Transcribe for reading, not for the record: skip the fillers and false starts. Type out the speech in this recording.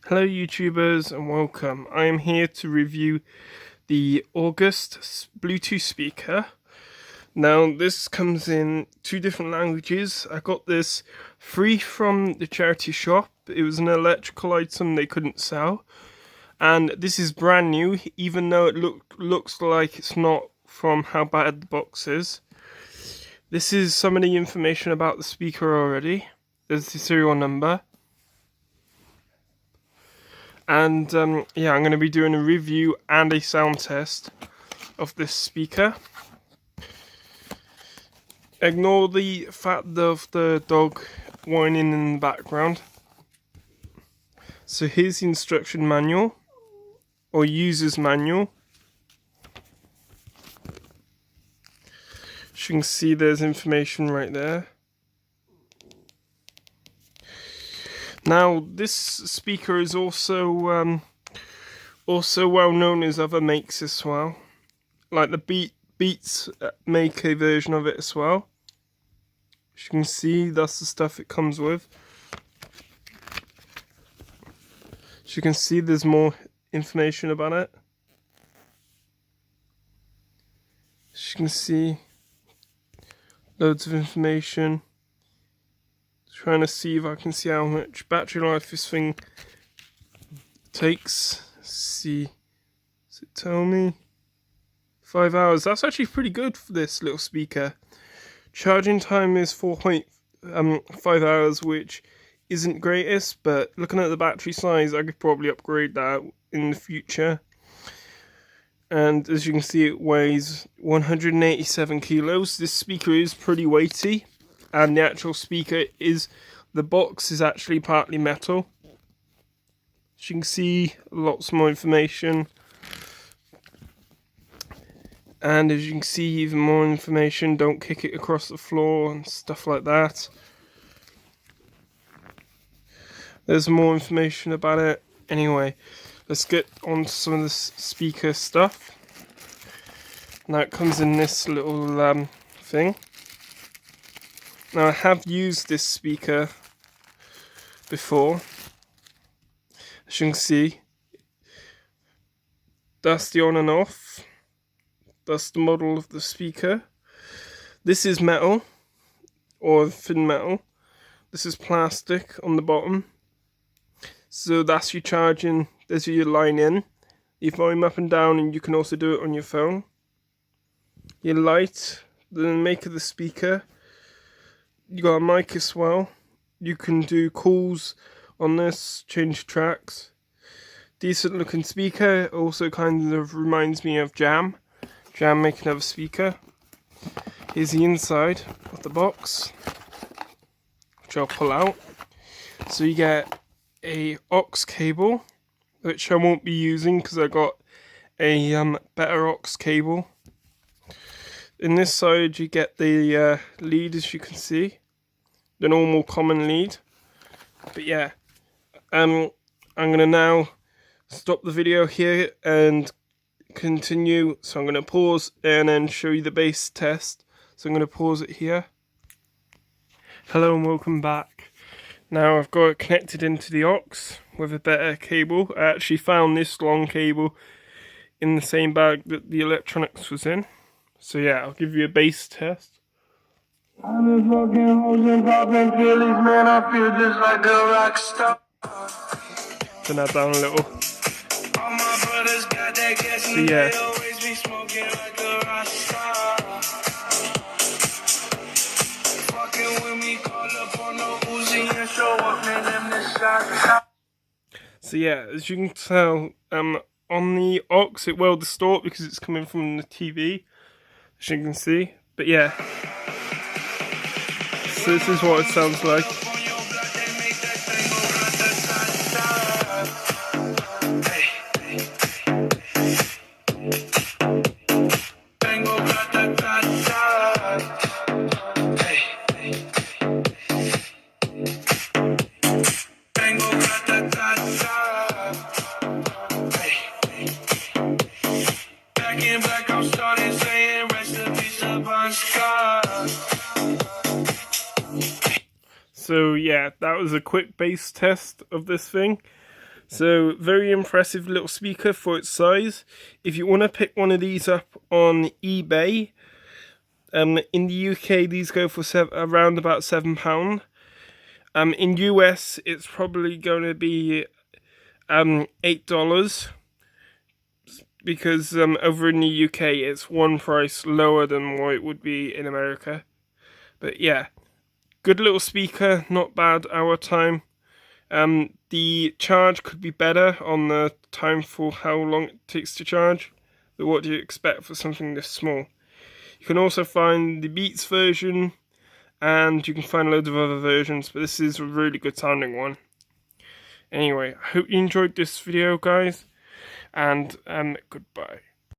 Hello YouTubers and welcome. I am here to review the August Bluetooth speaker. Now this comes in two different languages. I got this free from the charity shop. It was an electrical item they couldn't sell. And this is brand new, even though it looks like it's not from how bad the box is. This is some of the information about the speaker already. There's the serial number. And yeah, I'm going to be doing a review and a sound test of this speaker. Ignore the fact of the dog whining in the background. So here's the instruction manual, or user's manual. As you can see, there's information right there. Now, this speaker is also well known as other makes as well. Like the Beats make a version of it as well. As you can see, that's the stuff it comes with. As you can see, there's more information about it. As you can see, loads of information. Trying to see if I can see how much battery life this thing takes. Let's see, does it tell me? 5 hours. That's actually pretty good for this little speaker. Charging time is 4.5 hours, which isn't greatest, but looking at the battery size, I could probably upgrade that in the future. And as you can see, it weighs 187 kilos. This speaker is pretty weighty. And the actual speaker the box is actually partly metal. As you can see, lots more information. And as you can see, even more information. Don't kick it across the floor and stuff like that. There's more information about it. Anyway, let's get on to some of the speaker stuff. Now it comes in this little thing. Now I have used this speaker before. As you can see, that's the on and off. That's the model of the speaker. This is metal, or thin metal. This is plastic on the bottom. So that's your charging, there's your line in. You volume up and down, and you can also do it on your phone. Your light, the make of the speaker. You got a mic as well. You can do calls on this, change tracks. Decent looking speaker. Also kind of reminds me of Jam. Jam make another speaker. Here's the inside of the box, which I'll pull out. So you get a aux cable, which I won't be using because I got a better aux cable. In this side you get the lead, as you can see, the normal common lead. But yeah, I'm going to now stop the video here and continue. So I'm going to pause and then show you the bass test. So I'm going to pause it here. Hello and welcome back. Now I've got it connected into the aux with a better cable. I actually found this long cable in the same bag that the electronics was in. So yeah, I'll give you a bass test. I've been fucking hoes and popping pillies, man, I feel just like a rock star. Turn that down a little. All my brothers got that gas and Yeah. they always be smoking like a rock star. Fucking with me, call up on no Uzi and show up, man, them the shots. So yeah, as you can tell, on the aux it will distort because it's coming from the TV, as you can see. But yeah, so this is what it sounds like. Back, I'm starting saying recipes upon scars. So yeah, that was a quick bass test of this thing. So very impressive little speaker for its size. If you want to pick one of these up on eBay, in the UK these go for around about £7. In US it's probably going to be $8, because over in the UK it's one price lower than what it would be in America. But yeah, good little speaker, not bad hour time. The charge could be better on the time for how long it takes to charge, but what do you expect for something this small? You can also find the Beats version, and you can find loads of other versions, but this is a really good sounding one. Anyway, I hope you enjoyed this video, guys, and goodbye.